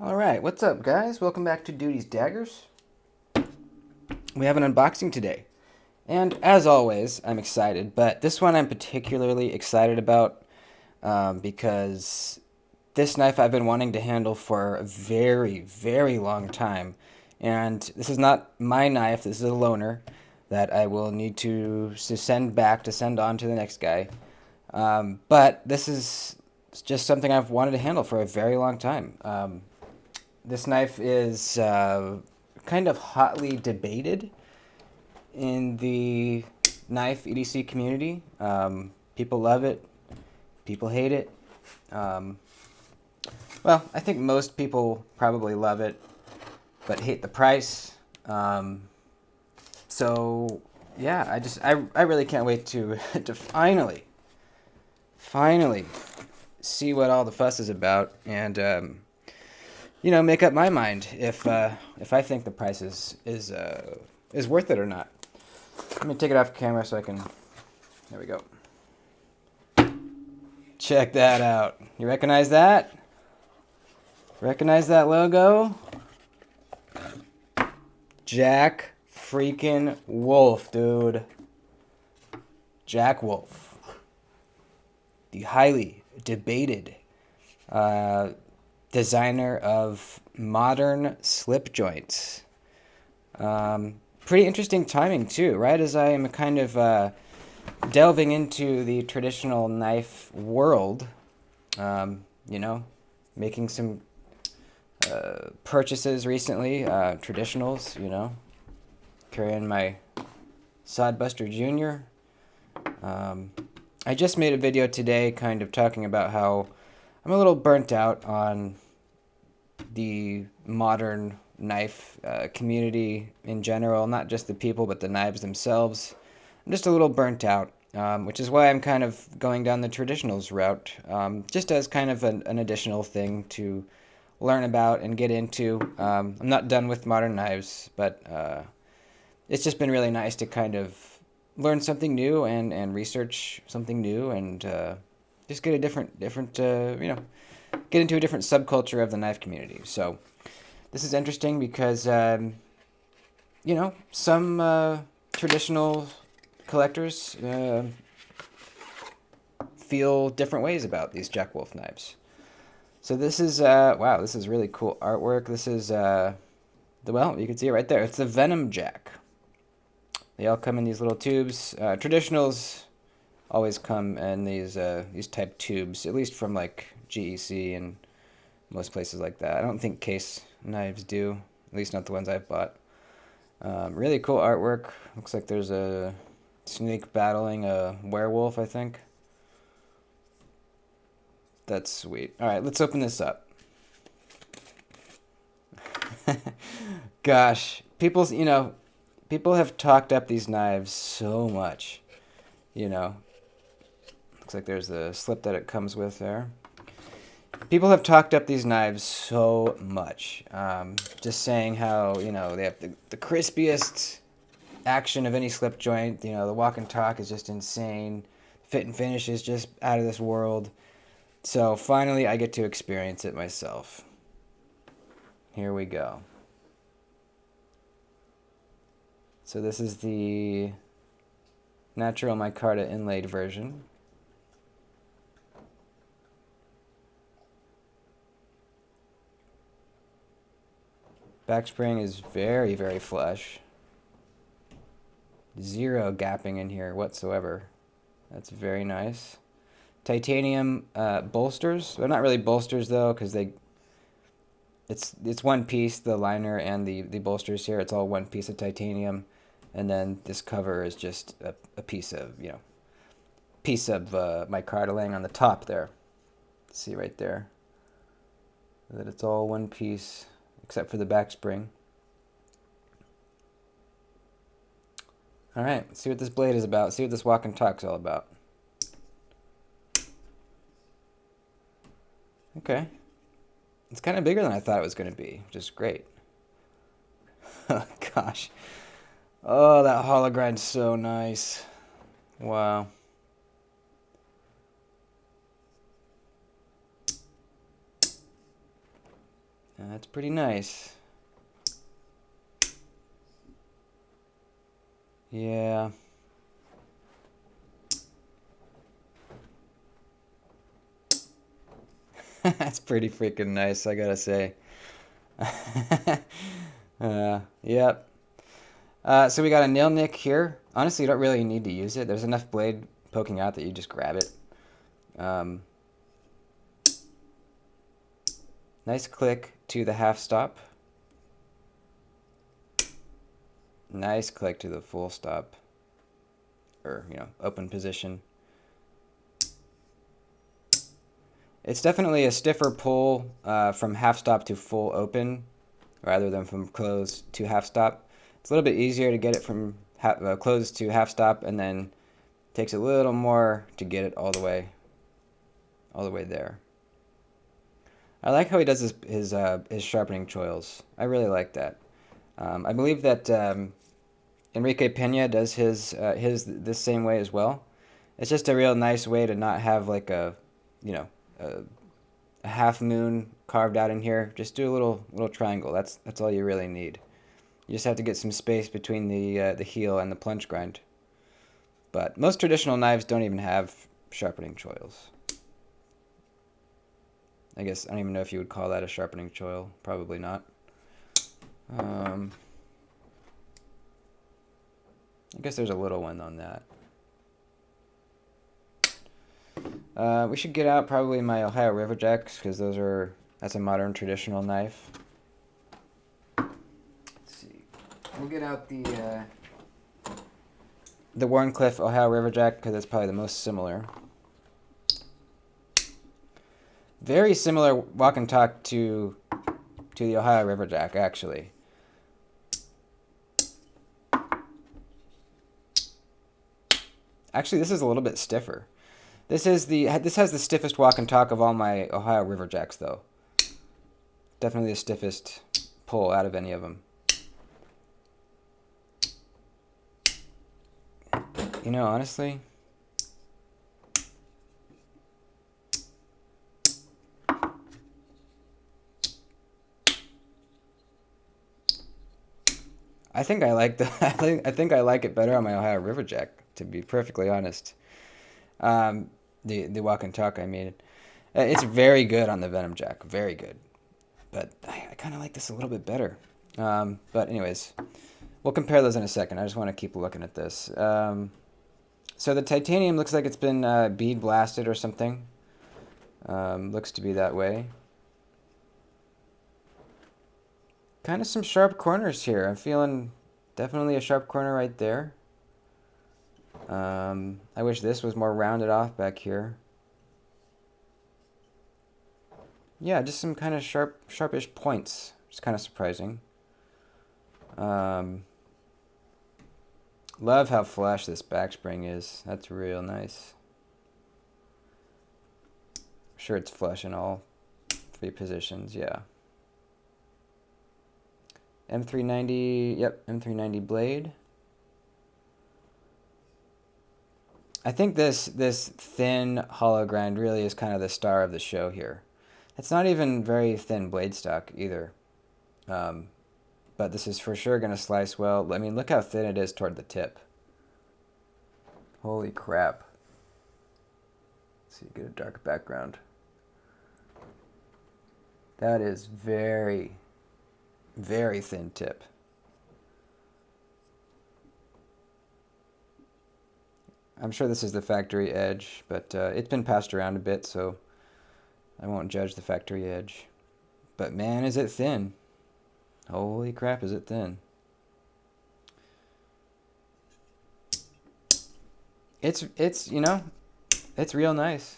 Alright, what's up, guys? Welcome back to Duty's Daggers. We have an unboxing today. And as always, I'm excited, but this one I'm particularly excited about because this knife I've been wanting to handle for a very, very long time. And this is not my knife, this is a loaner that I will need to send back to send on to the next guy. But this is just something I've wanted to handle for a very long time. This knife is kind of hotly debated in the knife EDC community. People love it, people hate it. Um, well, I think most people probably love it, but hate the price. So yeah, I really can't wait to to finally see what all the fuss is about and make up my mind if I think the price is worth it or not. Let me take it off camera so I can. There we go. Check that out. You recognize that? Recognize that logo? Jack freaking Wolf, dude. Jack Wolf. The highly debated uh, designer of modern slip joints. Pretty interesting timing, too, right as I am kind of delving into the traditional knife world, you know, making some purchases recently, traditionals, carrying my Sodbuster Jr. I just made a video today kind of talking about how I'm a little burnt out on the modern knife community in general, not just the people, but the knives themselves. I'm just a little burnt out, which is why I'm kind of going down the traditionals route, just as kind of an additional thing to learn about and get into. I'm not done with modern knives, but it's just been really nice to kind of learn something new and research something new and just get a different get into a different subculture of the knife community. So this is interesting because some traditional collectors feel different ways about these Jack Wolf knives. So this is wow, this is really cool artwork. This is well, you can see it right there. It's the Venom Jack. They all come in these little tubes. Traditionals always come in these type tubes, at least from like GEC and most places like that. I don't think case knives do, at least not the ones I've bought. Really cool artwork. Looks like there's a snake battling a werewolf, I think. That's sweet. All right, let's open this up. Gosh, people have talked up these knives so much. You know, looks like there's the slip that it comes with there. People have talked up these knives so much. Just saying how, they have the crispiest action of any slip joint. The walk and talk is just insane. Fit and finish is just out of this world. So finally, I get to experience it myself. Here we go. So this is the natural micarta inlaid version. Back spring is very, very flush. Zero gapping in here whatsoever. That's very nice. Titanium bolsters. They're not really bolsters though, because it's one piece. The liner and the bolsters here. It's all one piece of titanium, and then this cover is just a piece of micarta laying on the top there. See right there that it's all one piece except for the back spring. All right, let's see what this blade is about. See what this walk and talk's all about. Okay. It's kind of bigger than I thought it was going to be, which is great. Oh, gosh. Oh, that hollow grind's so nice. Wow. That's pretty nice. Yeah. That's pretty freaking nice, I gotta say. Yep. So we got a nail nick here. Honestly, you don't really need to use it. There's enough blade poking out that you just grab it. Um, nice click to the half stop. Nice click to the full stop. Or, open position. It's definitely a stiffer pull from half stop to full open rather than from close to half stop. It's a little bit easier to get it from close to half stop, and then takes a little more to get it all the way there. I like how he does his sharpening choils. I really like that. I believe that Enrique Pena does his this same way as well. It's just a real nice way to not have like you know, a, a half moon carved out in here. Just do a little triangle. That's all you really need. You just have to get some space between the heel and the plunge grind. But most traditional knives don't even have sharpening choils. I guess I don't even know if you would call that a sharpening choil. Probably not. I guess there's a little one on that. We should get out probably my Ohio Riverjacks because that's a modern traditional knife. Let's see. We'll get out the Warncliffe Ohio Riverjack because it's probably the most similar. Very similar walk and talk to the Ohio Riverjack, actually. Actually, this is a little bit stiffer. This has the stiffest walk and talk of all my Ohio Riverjacks, though. Definitely the stiffest pull out of any of them. Honestly, I think I like I think I like it better on my Ohio Riverjack, to be perfectly honest. The walk and talk, I mean, it's very good on the Venom Jack, very good. But I kind of like this a little bit better. But anyways, we'll compare those in a second. I just want to keep looking at this. So the titanium looks like it's been bead blasted or something. Looks to be that way. Kind of some sharp corners here. I'm feeling definitely a sharp corner right there. I wish this was more rounded off back here. Yeah, just some kind of sharpish points. It's kind of surprising. Love how flush this backspring is. That's real nice. I'm sure it's flush in all three positions, yeah. M390, yep, M390 blade. I think this thin hollow grind really is kind of the star of the show here. It's not even very thin blade stock either. But this is for sure going to slice well. I mean, look how thin it is toward the tip. Holy crap. Let's see, get a dark background. That is very, very thin tip. I'm sure this is the factory edge, but it's been passed around a bit, so I won't judge the factory edge. But man, is it thin. Holy crap, is it thin. It's it's real nice.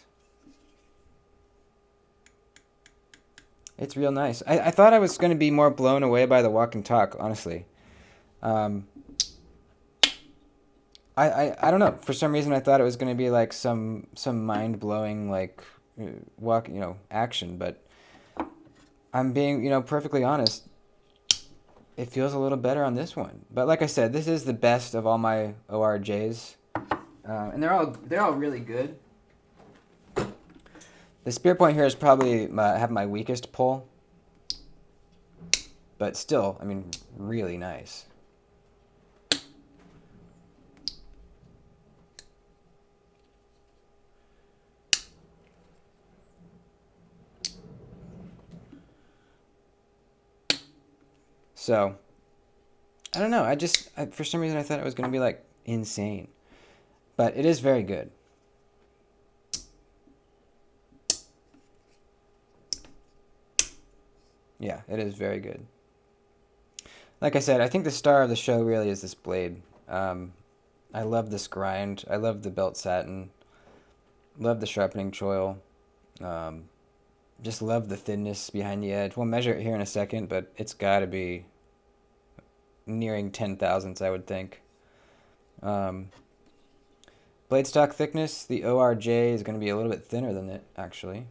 It's real nice. I thought I was going to be more blown away by the walk and talk, honestly. I don't know. For some reason, I thought it was going to be like some mind blowing like action. But I'm being perfectly honest. It feels a little better on this one. But like I said, this is the best of all my ORJs, and they're all really good. The spear point here is probably have my weakest pull. but still, I mean, really nice. So, I don't know. For some reason, I thought it was going to be like insane, but it is very good. Yeah, it is very good. Like I said, I think the star of the show really is this blade. I love this grind. I love the belt satin. Love the sharpening choil. Um, just love the thinness behind the edge. We'll measure it here in a second, but it's got to be nearing 10 thousandths, I would think. Um, blade stock thickness, the ORJ is going to be a little bit thinner than it, actually.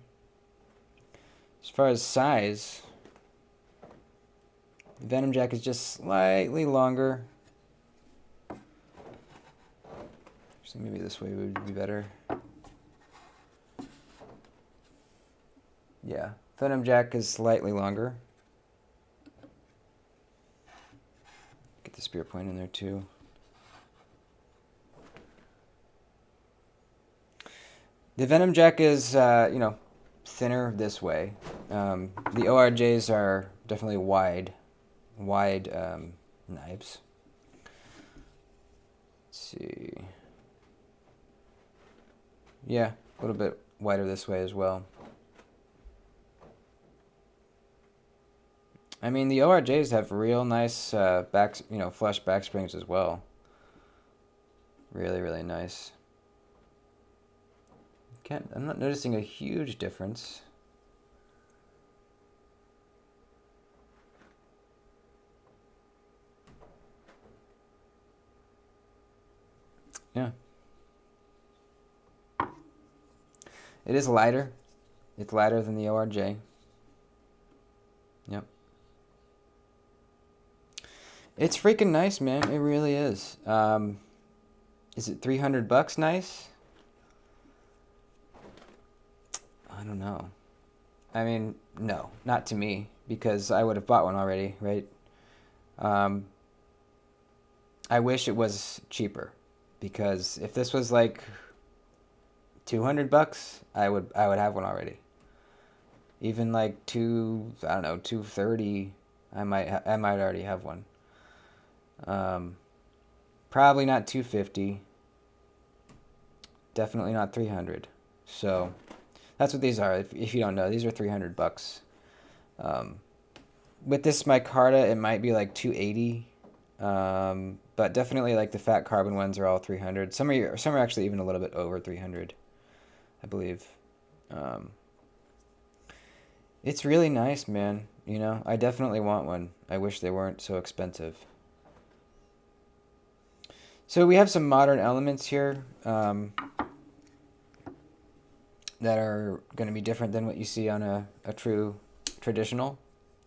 As far as size, the Venom Jack is just slightly longer. So maybe this way would be better. Yeah, Venom Jack is slightly longer. Get the spear point in there too. The Venom Jack is, thinner this way. The ORJs are definitely wide knives. Let's see. Yeah, a little bit wider this way as well. I mean, the ORJs have real nice flush back springs as well. Really, really nice. I'm not noticing a huge difference. Yeah. It is lighter. It's lighter than the ORJ. Yep. It's freaking nice, man. It really is. Is it $300 nice? I don't know. I mean, no, not to me, because I would have bought one already, right? I wish it was cheaper, because if this was like $200, I would have one already. Even like 230, I might already have one. Probably not 250. Definitely not 300. So that's what these are. If you don't know, these are $300. With this micarta, it might be like 280. But definitely like the fat carbon ones are all 300. Some are actually even a little bit over 300, I believe. It's really nice, man. You know, I definitely want one. I wish they weren't so expensive. So we have some modern elements here that are going to be different than what you see on a true traditional.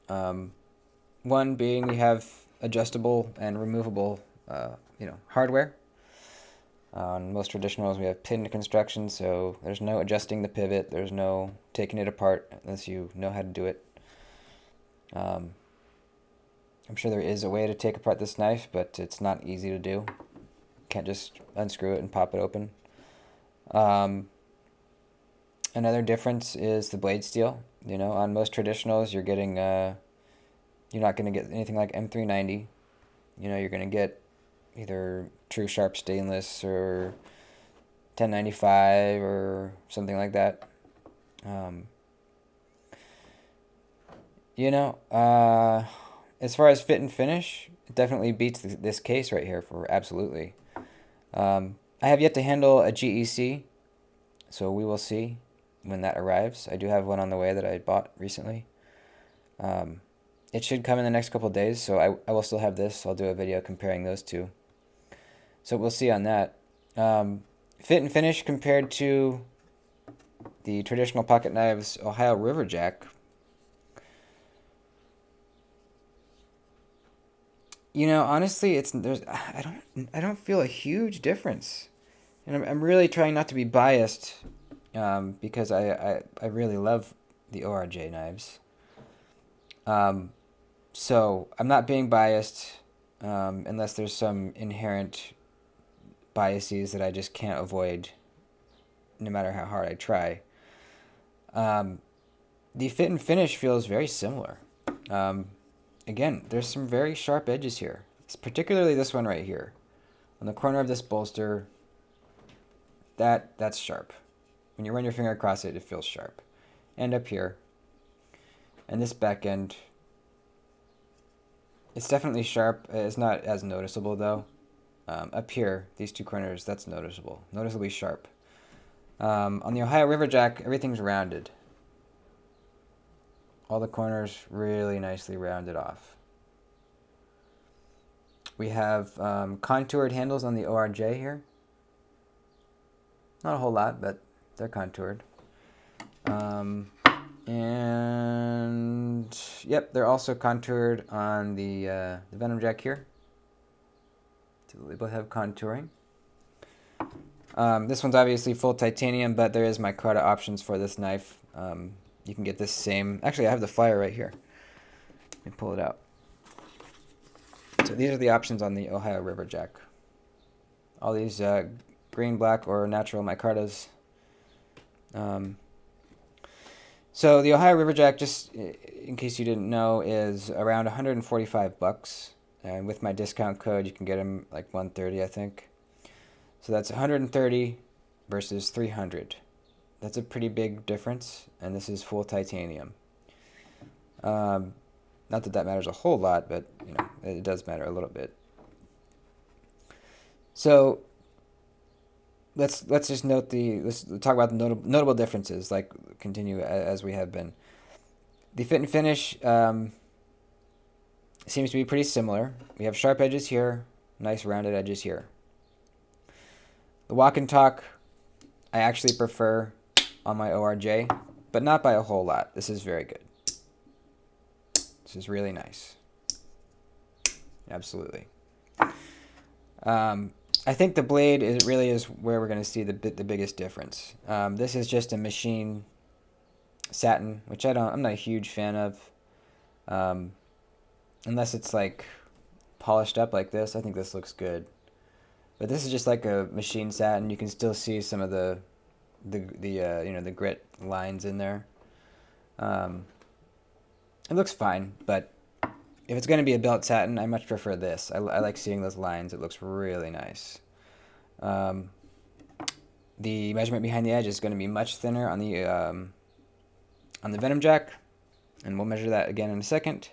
One being we have adjustable and removable, hardware. On most traditionals, we have pin construction, so there's no adjusting the pivot. There's no taking it apart unless you know how to do it. I'm sure there is a way to take apart this knife, but it's not easy to do. Can't just unscrew it and pop it open. Another difference is the blade steel. You know, on most traditionals, you're not going to get anything like M390. You know, you're going to get either true sharp stainless or 1095 or something like that. As far as fit and finish, it definitely beats this case right here for absolutely. I have yet to handle a GEC, so we will see when that arrives. I do have one on the way that I bought recently. It should come in the next couple of days, so I will still have this. I'll do a video comparing those two. So we'll see on that. Fit and finish compared to the traditional pocket knives Ohio Riverjack. You know, honestly, I don't feel a huge difference, and I'm really trying not to be biased, because I really love the ORJ knives. So I'm not being biased, unless there's some inherent biases that I just can't avoid no matter how hard I try. Um, the fit and finish feels very similar. Um, Again, there's some very sharp edges here. It's particularly this one right here. On the corner of this bolster, that's sharp. When you run your finger across it, it feels sharp. And up here. And this back end, it's definitely sharp. It's not as noticeable though. Up here, these two corners, that's noticeable. Noticeably sharp. On the Ohio River Jack, everything's rounded. All the corners really nicely rounded off. We have contoured handles on the ORJ here. Not a whole lot, but they're contoured. And yep, they're also contoured on the Venom Jack here. They both have contouring. This one's obviously full titanium, but there is micarta options for this knife. You can get this same. Actually, I have the flyer right here. Let me pull it out. So these are the options on the Ohio River Jack. All these green, black, or natural micartas. So the Ohio River Jack, just in case you didn't know, is around $145, and with my discount code, you can get them like $130, I think. So that's $130 versus $300. That's a pretty big difference, and this is full titanium. Not that that matters a whole lot, but you know it does matter a little bit. So let's just note let's talk about the notable differences. Like continue as we have been. The fit and finish seems to be pretty similar. We have sharp edges here, nice rounded edges here. The walk and talk, I actually prefer on my ORJ, but not by a whole lot. This is very good. This is really nice. Absolutely. I think the blade really is where we're going to see the biggest difference. This is just a machine satin, which I'm not a huge fan of. Unless it's like polished up like this, I think this looks good. But this is just like a machine satin. You can still see some of the the grit lines in there. It looks fine, but if it's going to be a belt satin, I much prefer this. I like seeing those lines. It looks really nice. The measurement behind the edge is going to be much thinner on the Venom Jack, and we'll measure that again in a second.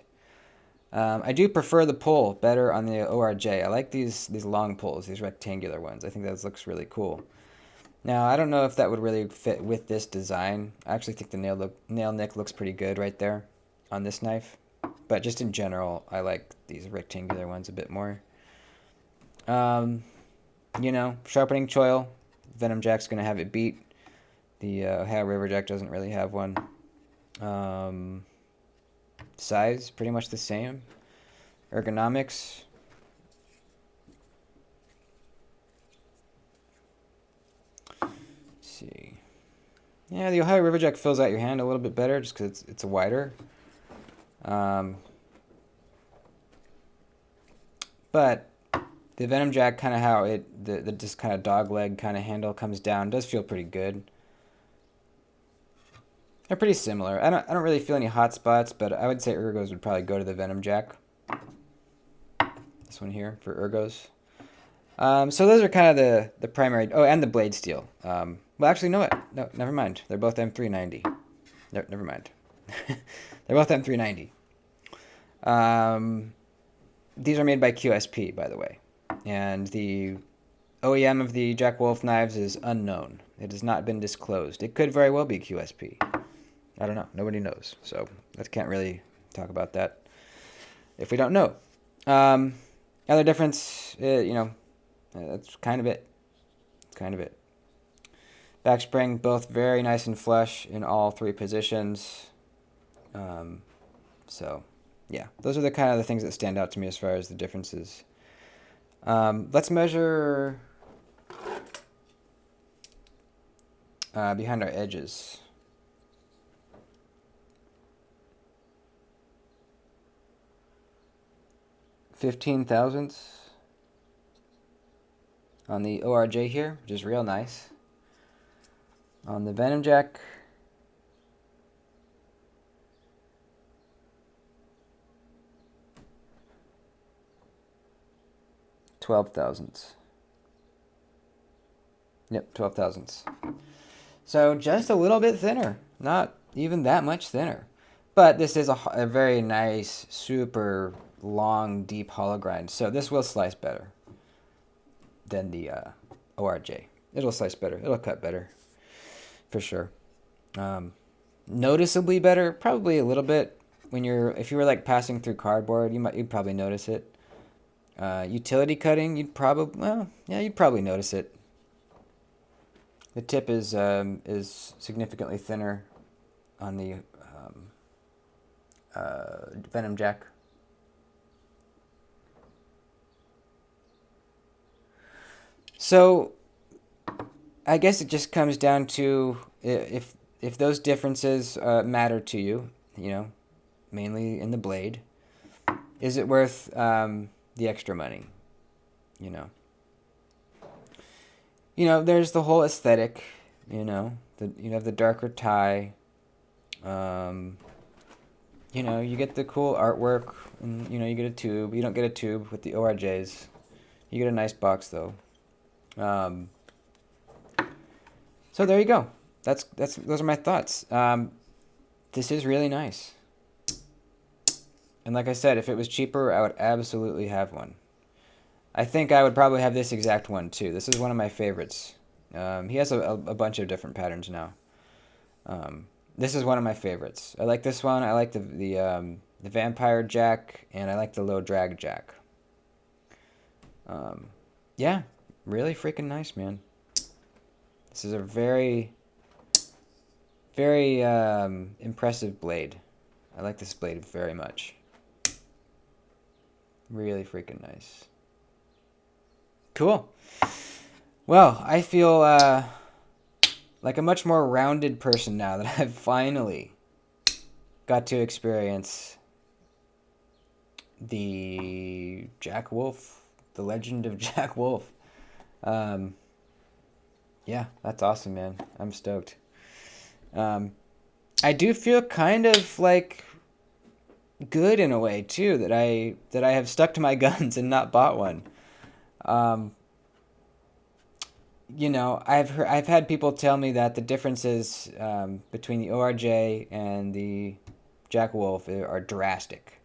I do prefer the pull better on the ORJ. I like these long pulls, these rectangular ones. I think that looks really cool. Now, I don't know if that would really fit with this design. I actually think the nail nick looks pretty good right there on this knife. But just in general, I like these rectangular ones a bit more. Sharpening choil. Venom Jack's going to have it beat. The Ohio River Jack doesn't really have one. Size, pretty much the same. Ergonomics. Let's see. Yeah, the Ohio River Jack fills out your hand a little bit better just because it's wider. But the Venom Jack, kind of how the just kind of dog leg kind of handle comes down, does feel pretty good. They're pretty similar. I don't really feel any hot spots, but I would say ergos would probably go to the Venom Jack. This one here for ergos. So those are kind of the primary. Oh, and the blade steel. Well, actually, no, never mind. They're both M390. No, never mind. They're both M390. These are made by QSP, by the way. And the OEM of the Jack Wolf knives is unknown. It has not been disclosed. It could very well be QSP. I don't know. Nobody knows. So I can't really talk about that if we don't know. Other difference, that's kind of it. That's kind of it. Back spring, both very nice and flush in all three positions. So, yeah, those are the kind of the things that stand out to me as far as the differences. Let's measure behind our edges. 15 thousandths on the ORJ here, which is real nice. On the Venom Jack, 12 thousandths. Yep, 12 thousandths. So just a little bit thinner, not even that much thinner. But this is a very nice, super long, deep hollow grind. So this will slice better than the ORJ. It'll slice better. It'll cut better, for sure. Noticeably better, probably a little bit. If you were like passing through cardboard, you'd probably notice it. Utility cutting, you'd probably notice it. The tip is significantly thinner on the Venom Jack. So I guess it just comes down to if those differences matter to you, mainly in the blade, is it worth the extra money? There's the whole aesthetic, you have the darker tie, you get the cool artwork, and, you get a tube. You don't get a tube with the ORJs. You get a nice box, though. So there you go. Those are my thoughts. This is really nice. And like I said, if it was cheaper, I would absolutely have one. I think I would probably have this exact one, too. This is one of my favorites. He has a bunch of different patterns now. This is one of my favorites. I like this one. I like the Vampire Jack, and I like the Low Drag Jack. Yeah, really freaking nice, man. This is a very, very impressive blade. I like this blade very much. Really freaking nice. Cool. Well, I feel like a much more rounded person now that I've finally got to experience the Jack Wolf, the Legend of Jack Wolf. Yeah, that's awesome, man. I'm stoked. I do feel kind of like good in a way too that I have stuck to my guns and not bought one. I've had people tell me that the differences between the ORJ and the Jack Wolf are drastic.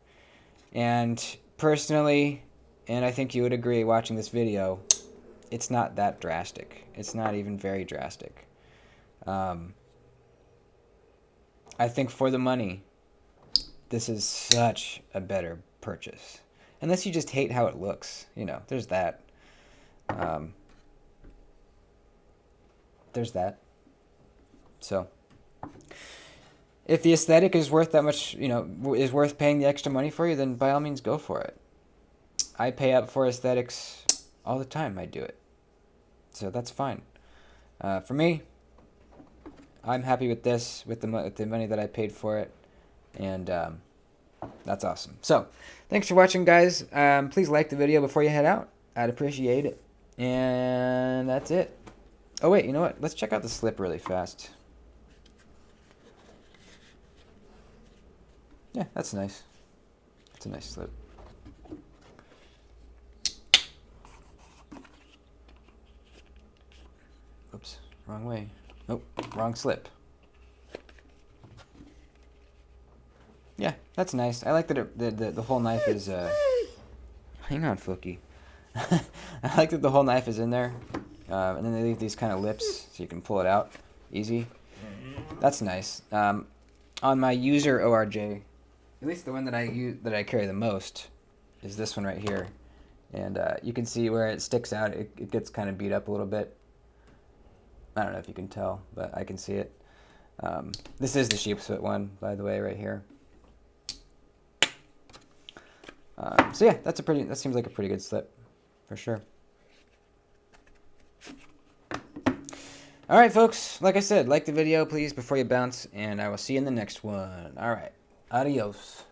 And personally, and I think you would agree watching this video, it's not that drastic. It's not even very drastic. I think for the money, this is such a better purchase. Unless you just hate how it looks. There's that. There's that. So, if the aesthetic is worth that much, is worth paying the extra money for you, then by all means go for it. I pay up for aesthetics all the time. I do it. So that's fine. For me, I'm happy with this, with the money that I paid for it, and that's awesome. So, thanks for watching, guys. Please like the video before you head out. I'd appreciate it. And that's it. Oh, wait, you know what? Let's check out the slip really fast. Yeah, that's nice. That's a nice slip. Oops, wrong way. Nope, wrong slip. Yeah, that's nice. I like that the whole knife is... Hang on, Fookie. I like that the whole knife is in there. And then they leave these kind of lips so you can pull it out easy. That's nice. On my user ORJ, at least the one that I carry the most, is this one right here. And you can see where it sticks out. It gets kind of beat up a little bit. I don't know if you can tell, but I can see it. This is the sheepsfoot one, by the way, right here. So yeah, that seems like a pretty good slip, for sure. All right, folks, like I said, like the video, please, before you bounce, and I will see you in the next one. All right, adios.